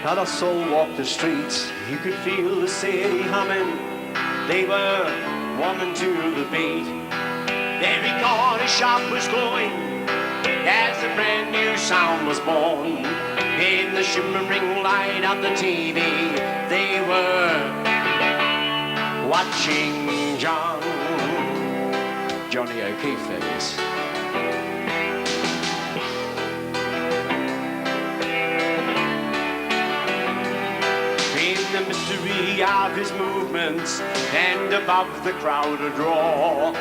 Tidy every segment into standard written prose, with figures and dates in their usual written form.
Not a soul walked the streets. You could feel the city humming. They were warming to the beat. Every corner shop was glowing as a brand new sound was born. In the shimmering light of the TV, they were watching Johnny O'Keefe, that is. The mystery of his movements and above the crowded roar.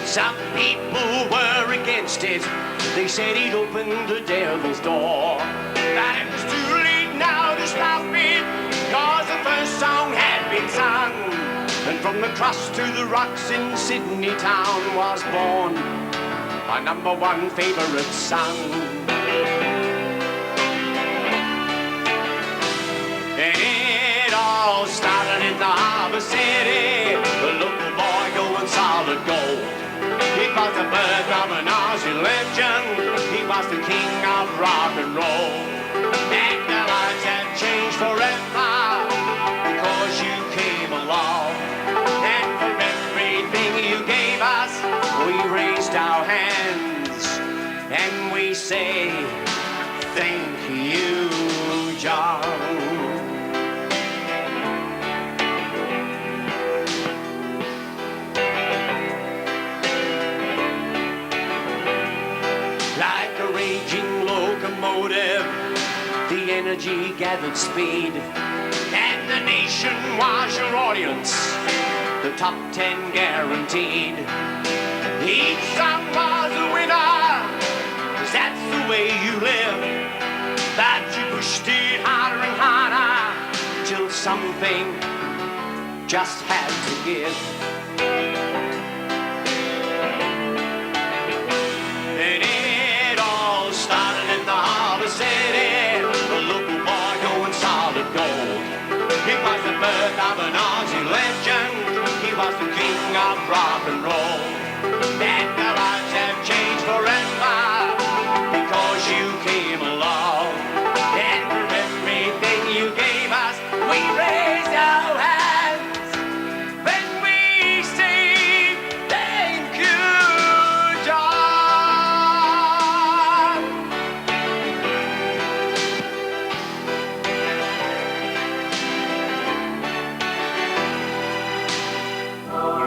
Some people were against it. They said he'd opened the devil's door. But it was too late now to stop it, cause the first song had been sung. And from the cross to the rocks in Sydney town was born our #1 favorite song. Started in the Harbour City, the local boy going solid gold. He was the birth of an Aussie legend. He was the king of rock and roll. And the lives have changed forever because you came along. And for everything you gave us, we raised our hands and we say thank you, John. The energy gathered speed, and the nation was your audience, the top 10 guaranteed. Each song was a winner, 'cause that's the way you live. But you pushed it harder and harder, till something just had to give. And it all started in the Harbour City, the local boy going solid gold. He was the birth of an Aussie legend. He was the king of rock and roll. And our lives have changed forever because you came along. And for everything you gave us, we raised our hands when we say thank you, John.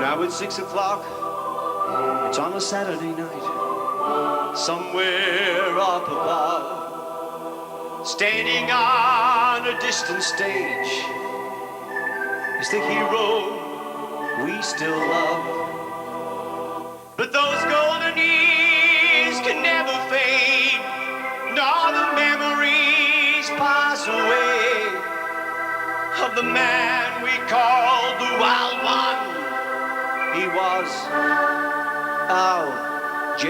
Now it's 6 o'clock. It's on a Saturday night. Somewhere up above, standing on a distant stage, is the hero we still love. But those golden years can never fade, nor the memories pass away of the man we called the Wild One. He was L.J.O.K.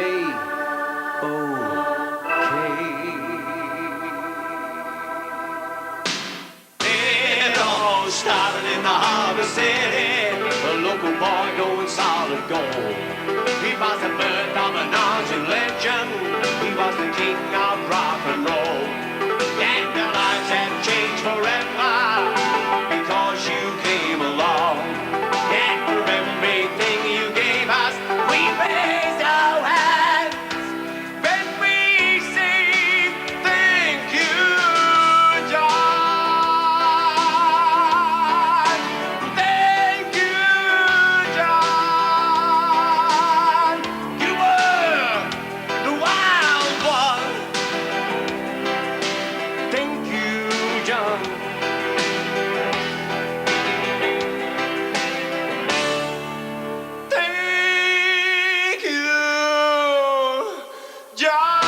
It all started in the Harbour City, a local boy going solid gold. He was the birth of an Aussie legend. He was the king of rock and roll. And our lives have changed forever because you came along. And for everything you gave us, we raised our hands when we say thank you, John. Thank you, John. You were the wild one. Thank you, John. Thank you, John.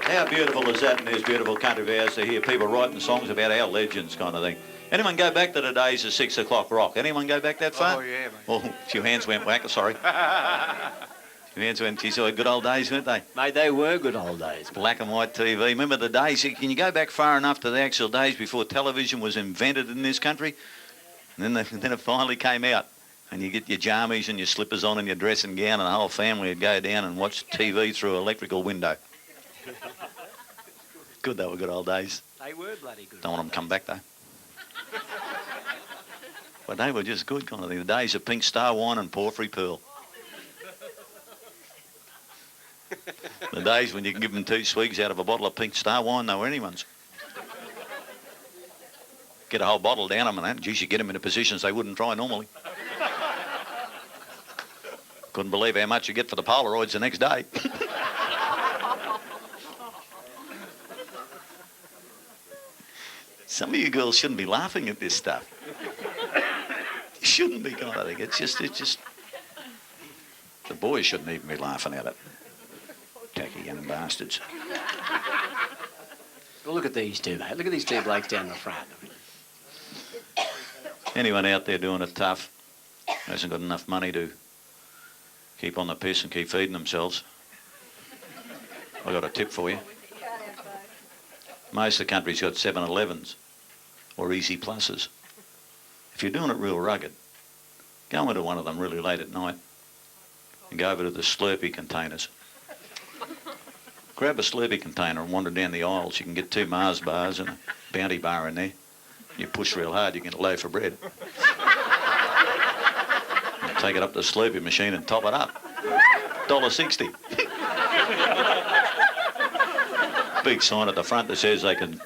How beautiful is that in this beautiful country of ours to hear people writing songs about our legends kind of thing. Anyone go back to the days of 6 o'clock rock? Anyone go back that far? Oh, yeah, mate. Well, a few hands went whack, sorry. That's when she saw good old days, weren't they? Mate, they were good old days. Black and white TV. Remember the days? Can you go back far enough to the actual days before television was invented in this country? And then it finally came out. And you get your jammies and your slippers on and your dressing gown, and the whole family would go down and watch TV through an electrical window. Good, they were good old days. They were bloody good. Don't want them to come back, though. But they were just good kind of thing. The days of pink star wine and porphyry pearl. The days when you can give them 2 swigs out of a bottle of pink star wine, they were anyone's. Get a whole bottle down them and that. Geez, you get them into positions they wouldn't try normally. Couldn't believe how much you get for the Polaroids the next day. Some of you girls shouldn't be laughing at this stuff. You shouldn't be, God, I think. It's just... The boys shouldn't even be laughing at it. Tacky young bastards. Well, look at these two, mate. Look at these two blokes down the front. Anyone out there doing it tough, hasn't got enough money to keep on the piss and keep feeding themselves, I got a tip for you. Most of the country's got 7-Elevens or Easy Pluses. If you're doing it real rugged, go into one of them really late at night and go over to the Slurpee containers. Grab a Slurpee container and wander down the aisles. You can get 2 Mars bars and a Bounty bar in there. You push real hard, you get a loaf of bread. You take it up to the Slurpee machine and top it up. $1.60. Big sign at the front that says they can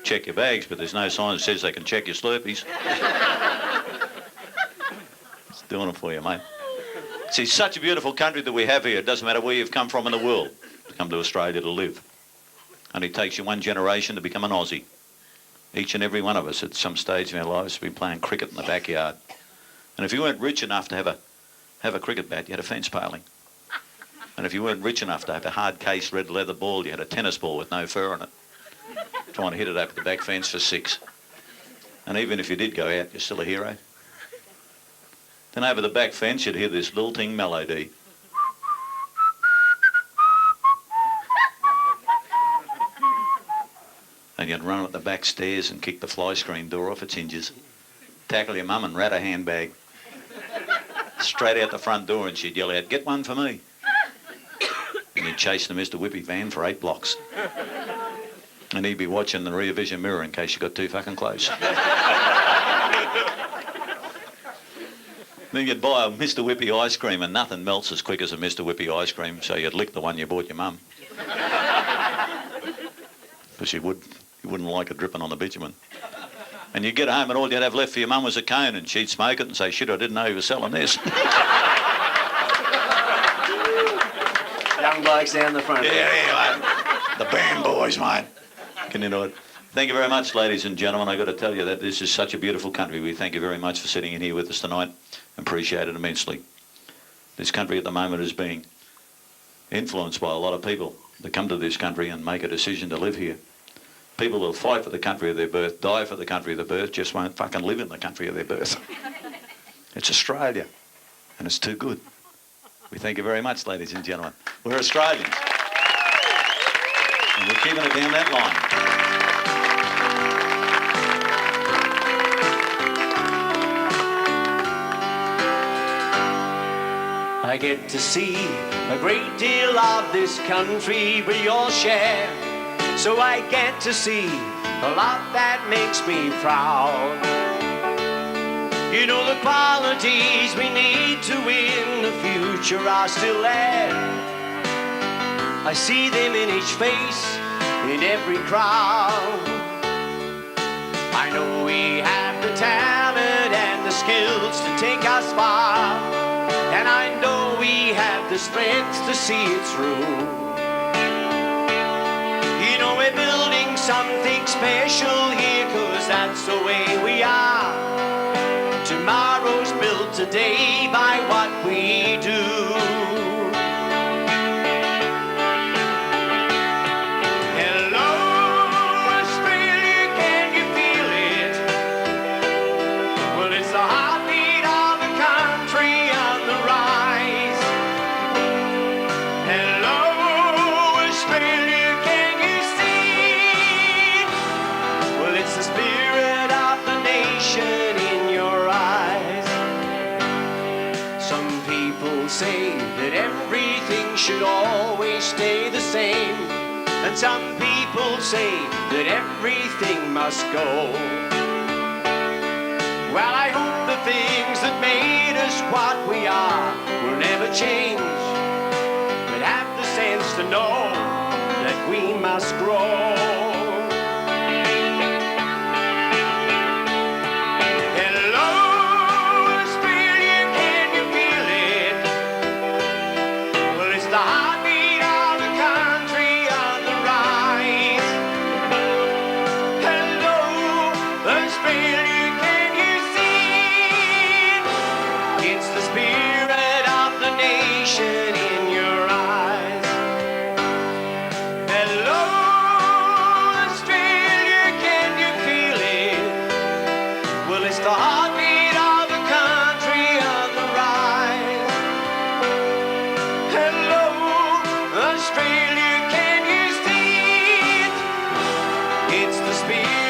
check your bags, but there's no sign that says they can check your Slurpees. It's doing it for you, mate. See, such a beautiful country that we have here. It doesn't matter where you've come from in the world. To come to Australia to live. Only takes you one generation to become an Aussie. Each and every one of us at some stage in our lives have been playing cricket in the backyard. And if you weren't rich enough to have a cricket bat, you had a fence paling. And if you weren't rich enough to have a hard case red leather ball, you had a tennis ball with no fur on it. Trying to hit it over the back fence for 6. And even if you did go out, you're still a hero. Then over the back fence you'd hear this lilting melody. And you'd run up the back stairs and kick the fly screen door off its hinges, tackle your mum and rat a handbag, straight out the front door, and she'd yell out, "Get one for me." And you'd chase the Mr. Whippy van for 8 blocks. And he'd be watching the rear vision mirror in case you got too fucking close. Then you'd buy a Mr. Whippy ice cream, and nothing melts as quick as a Mr. Whippy ice cream, so you'd lick the one you bought your mum. Because you wouldn't like it dripping on the bitumen. And you'd get home and all you'd have left for your mum was a cone, and she'd smoke it and say, "Shit, I didn't know you were selling this." Young blokes down the front. Yeah, mate. The band boys, mate. Can you know it? Thank you very much, ladies and gentlemen. I've got to tell you that this is such a beautiful country. We thank you very much for sitting in here with us tonight. Appreciate it immensely. This country at the moment is being influenced by a lot of people that come to this country and make a decision to live here. People will fight for the country of their birth, die for the country of their birth, just won't fucking live in the country of their birth. It's Australia, and it's too good. We thank you very much, ladies and gentlemen. We're Australians, and we're keeping it down that line. I get to see a great deal of this country we all share. So I get to see a lot that makes me proud. You know, the qualities we need to win the future are still there. I see them in each face, in every crowd. I know we have the talent and the skills to take us far. And I know we have the strength to see it through. You know, we're building something special here, 'cause that's the way we are. Tomorrow's built today by what we do. Hello, Australia, can you feel it? Well, it's the heartbeat of the country on the rise. should always stay the same. And some people say that everything must go. Well, I hope the things that made us what we are will never change, but have the sense to know that we must grow. It's the spirit